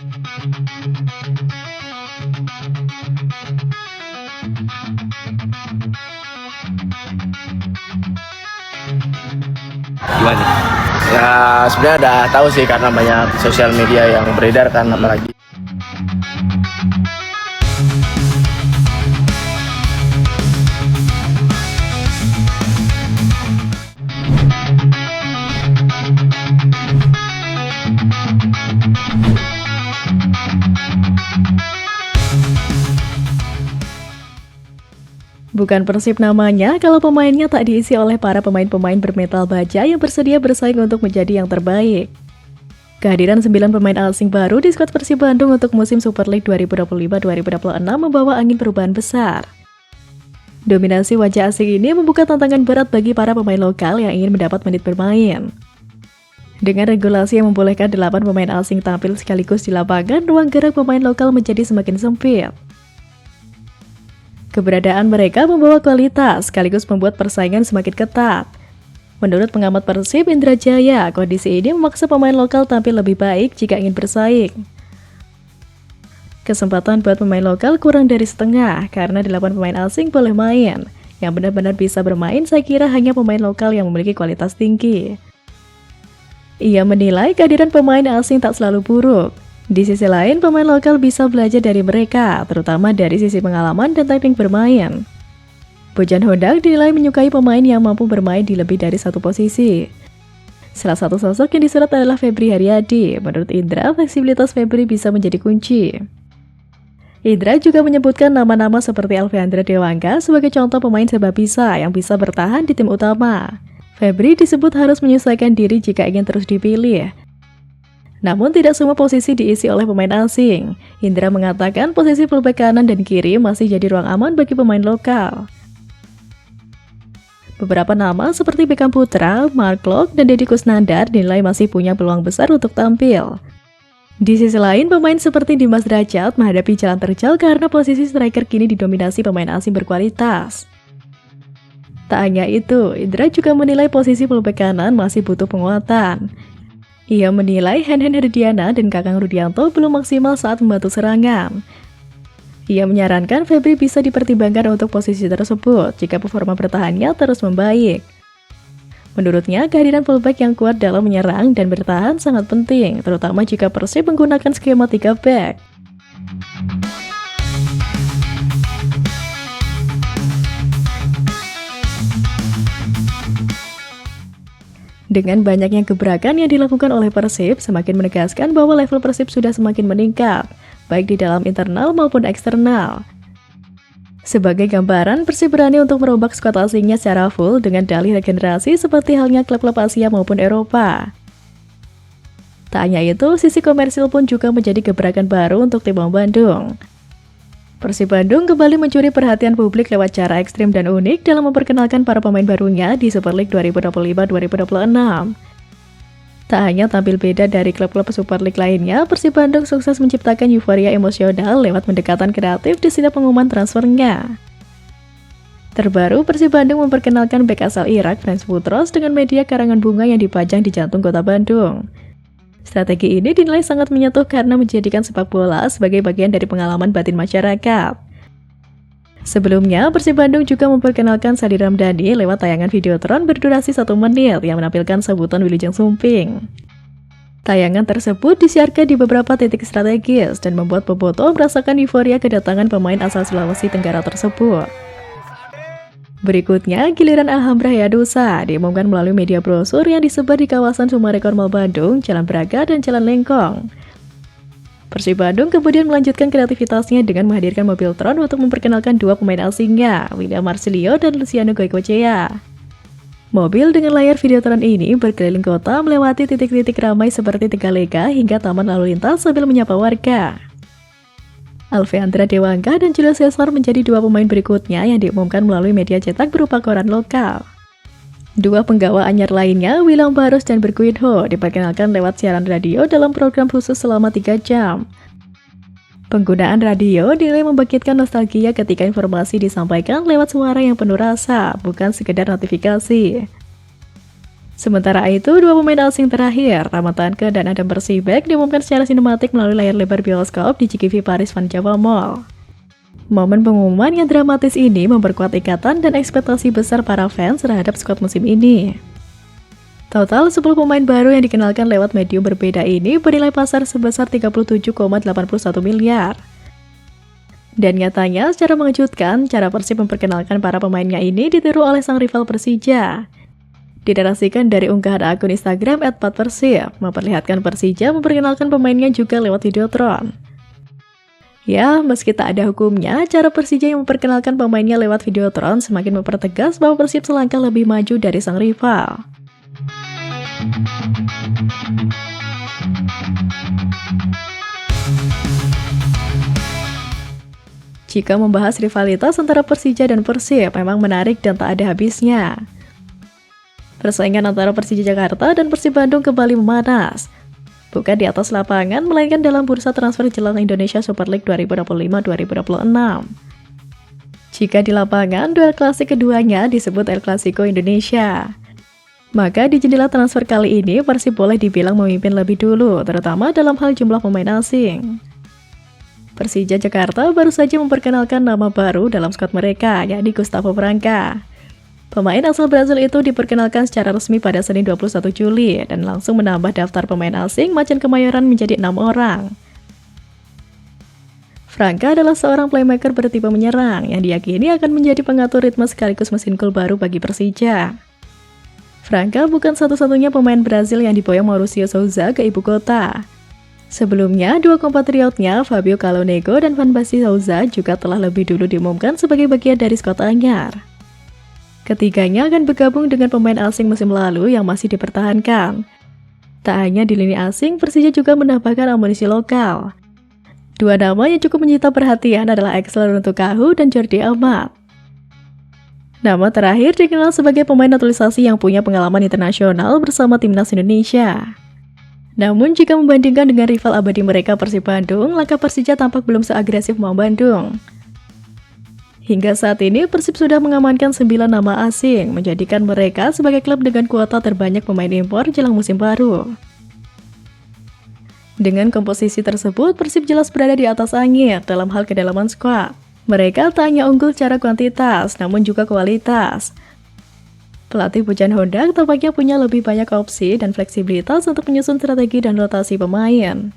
Gimana? Ya sebenarnya udah tahu sih karena banyak sosial media yang beredar kan, apalagi. Bukan Persib namanya kalau pemainnya tak diisi oleh para pemain-pemain bermental baja yang bersedia bersaing untuk menjadi yang terbaik. Kehadiran 9 pemain asing baru di skuad Persib Bandung untuk musim Super League 2025-2026 membawa angin perubahan besar. Dominasi wajah asing ini membuka tantangan berat bagi para pemain lokal yang ingin mendapat menit bermain. Dengan regulasi yang membolehkan 8 pemain asing tampil sekaligus di lapangan, ruang gerak pemain lokal menjadi semakin sempit. Keberadaan mereka membawa kualitas, sekaligus membuat persaingan semakin ketat. Menurut pengamat Persib Indra Jaya, kondisi ini memaksa pemain lokal tampil lebih baik jika ingin bersaing. Kesempatan buat pemain lokal kurang dari setengah, karena 8 pemain asing boleh main. Yang benar-benar bisa bermain saya kira hanya pemain lokal yang memiliki kualitas tinggi. Ia menilai kehadiran pemain asing tak selalu buruk. Di sisi lain, pemain lokal bisa belajar dari mereka, terutama dari sisi pengalaman dan teknik bermain. Bojan Honda dinilai menyukai pemain yang mampu bermain di lebih dari satu posisi. Salah satu sosok yang disorot adalah Febri Haryadi. Menurut Indra, fleksibilitas Febri bisa menjadi kunci. Indra juga menyebutkan nama-nama seperti Alfeandra Dewangga sebagai contoh pemain serba bisa yang bisa bertahan di tim utama. Febri disebut harus menyesuaikan diri jika ingin terus dipilih. Namun tidak semua posisi diisi oleh pemain asing. Indra mengatakan posisi fullback kanan dan kiri masih jadi ruang aman bagi pemain lokal. Beberapa nama seperti Beckham Putra, Mark Klok, dan Deddy Kusnandar dinilai masih punya peluang besar untuk tampil. Di sisi lain, pemain seperti Dimas Derajat menghadapi jalan terjal karena posisi striker kini didominasi pemain asing berkualitas. Tak hanya itu, Indra juga menilai posisi fullback kanan masih butuh penguatan. Ia menilai Henden Herdiana dan Kakang Rudianto belum maksimal saat membantu serangan. Ia menyarankan Febri bisa dipertimbangkan untuk posisi tersebut jika performa bertahannya terus membaik. Menurutnya, kehadiran fullback yang kuat dalam menyerang dan bertahan sangat penting, terutama jika Persib menggunakan skema 3 back. Dengan banyaknya gebrakan yang dilakukan oleh Persib, semakin menegaskan bahwa level Persib sudah semakin meningkat, baik di dalam internal maupun eksternal. Sebagai gambaran, Persib berani untuk merombak skuad asingnya secara full dengan dalih regenerasi seperti halnya klub-klub Asia maupun Eropa. Tak hanya itu, sisi komersil pun juga menjadi gebrakan baru untuk tim Bandung. Persib Bandung kembali mencuri perhatian publik lewat cara ekstrim dan unik dalam memperkenalkan para pemain barunya di Super League 2025-2026. Tak hanya tampil beda dari klub-klub Super League lainnya, Persib Bandung sukses menciptakan euforia emosional lewat pendekatan kreatif di setiap pengumuman transfernya. Terbaru, Persib Bandung memperkenalkan bek asal Irak, Frans Boutros, dengan media karangan bunga yang dipajang di jantung kota Bandung. Strategi ini dinilai sangat menyentuh karena menjadikan sepak bola sebagai bagian dari pengalaman batin masyarakat. Sebelumnya, Persib Bandung juga memperkenalkan Sadi Ramdhani lewat tayangan videotron berdurasi 1 menit yang menampilkan sebutan Wilujeng Sumping. Tayangan tersebut disiarkan di beberapa titik strategis dan membuat bobotoh merasakan euforia kedatangan pemain asal Sulawesi Tenggara tersebut. Berikutnya, giliran Alhambra Yadusa diumumkan melalui media brosur yang disebar di kawasan Sumarekon Mall Bandung, Jalan Braga, dan Jalan Lengkong. Persib Bandung kemudian melanjutkan kreativitasnya dengan menghadirkan mobil Tron untuk memperkenalkan 2 pemain asingnya, William Marsilio dan Luciano Goicoechea. Mobil dengan layar Videotron ini berkeliling kota melewati titik-titik ramai seperti Tegalega hingga taman lalu lintas sambil menyapa warga. Alfeandra Dewangga dan Julio Cesar menjadi 2 pemain berikutnya yang diumumkan melalui media cetak berupa koran lokal. 2 penggawa anyar lainnya, William Barros dan Berguinho, diperkenalkan lewat siaran radio dalam program khusus selama 3 jam. Penggunaan radio dinilai membangkitkan nostalgia ketika informasi disampaikan lewat suara yang penuh rasa, bukan sekedar notifikasi. Sementara itu, dua pemain asing terakhir, Rahmat Tanke dan Adam Persibek, diumumkan secara sinematik melalui layar lebar bioskop di JGV Paris Van Java Mall. Momen pengumuman yang dramatis ini memperkuat ikatan dan ekspektasi besar para fans terhadap skuad musim ini. Total 10 pemain baru yang dikenalkan lewat medium berbeda ini bernilai pasar sebesar 37,81 miliar. Dan nyatanya, secara mengejutkan, cara Persib memperkenalkan para pemainnya ini ditiru oleh sang rival Persija. Dinarasikan dari unggahan akun Instagram @patpersib, memperlihatkan Persija memperkenalkan pemainnya juga lewat Videotron. Ya, meski tak ada hukumnya, cara Persija yang memperkenalkan pemainnya lewat Videotron semakin mempertegas bahwa Persib selangkah lebih maju dari sang rival. Jika membahas rivalitas antara Persija dan Persib memang menarik dan tak ada habisnya. Persaingan antara Persija Jakarta dan Persib Bandung kembali memanas. Bukan di atas lapangan, melainkan dalam bursa transfer jelang Indonesia Super League 2025-2026. Jika di lapangan, duel klasik keduanya disebut El Clasico Indonesia. Maka di jendela transfer kali ini, Persib boleh dibilang memimpin lebih dulu, terutama dalam hal jumlah pemain asing. Persija Jakarta baru saja memperkenalkan nama baru dalam skuad mereka, yakni Gustavo Franca. Pemain asal Brazil itu diperkenalkan secara resmi pada Senin 21 Juli dan langsung menambah daftar pemain asing Macan Kemayoran menjadi 6 orang. Franca adalah seorang playmaker bertipe menyerang yang diyakini akan menjadi pengatur ritme sekaligus mesin gol baru bagi Persija. Franca bukan satu-satunya pemain Brazil yang diboyong Mauricio Souza ke ibu kota. Sebelumnya, dua kompatriotnya Fabio Calonego dan Van Basten Souza juga telah lebih dulu diumumkan sebagai bagian dari skuad anyar. Ketiganya akan bergabung dengan pemain asing musim lalu yang masih dipertahankan. Tak hanya di lini asing, Persija juga menambahkan amunisi lokal. Dua nama yang cukup menyita perhatian adalah Axel Runtukahu dan Jordi Amat. Nama terakhir dikenal sebagai pemain naturalisasi yang punya pengalaman internasional bersama timnas Indonesia. Namun jika membandingkan dengan rival abadi mereka Persib Bandung, langkah Persija tampak belum seagresif Maung Bandung. Hingga saat ini, Persib sudah mengamankan 9 nama asing, menjadikan mereka sebagai klub dengan kuota terbanyak pemain impor jelang musim baru. Dengan komposisi tersebut, Persib jelas berada di atas angin dalam hal kedalaman skuad. Mereka tak hanya unggul secara kuantitas, namun juga kualitas. Pelatih Pujan Hondak tampaknya punya lebih banyak opsi dan fleksibilitas untuk menyusun strategi dan rotasi pemain.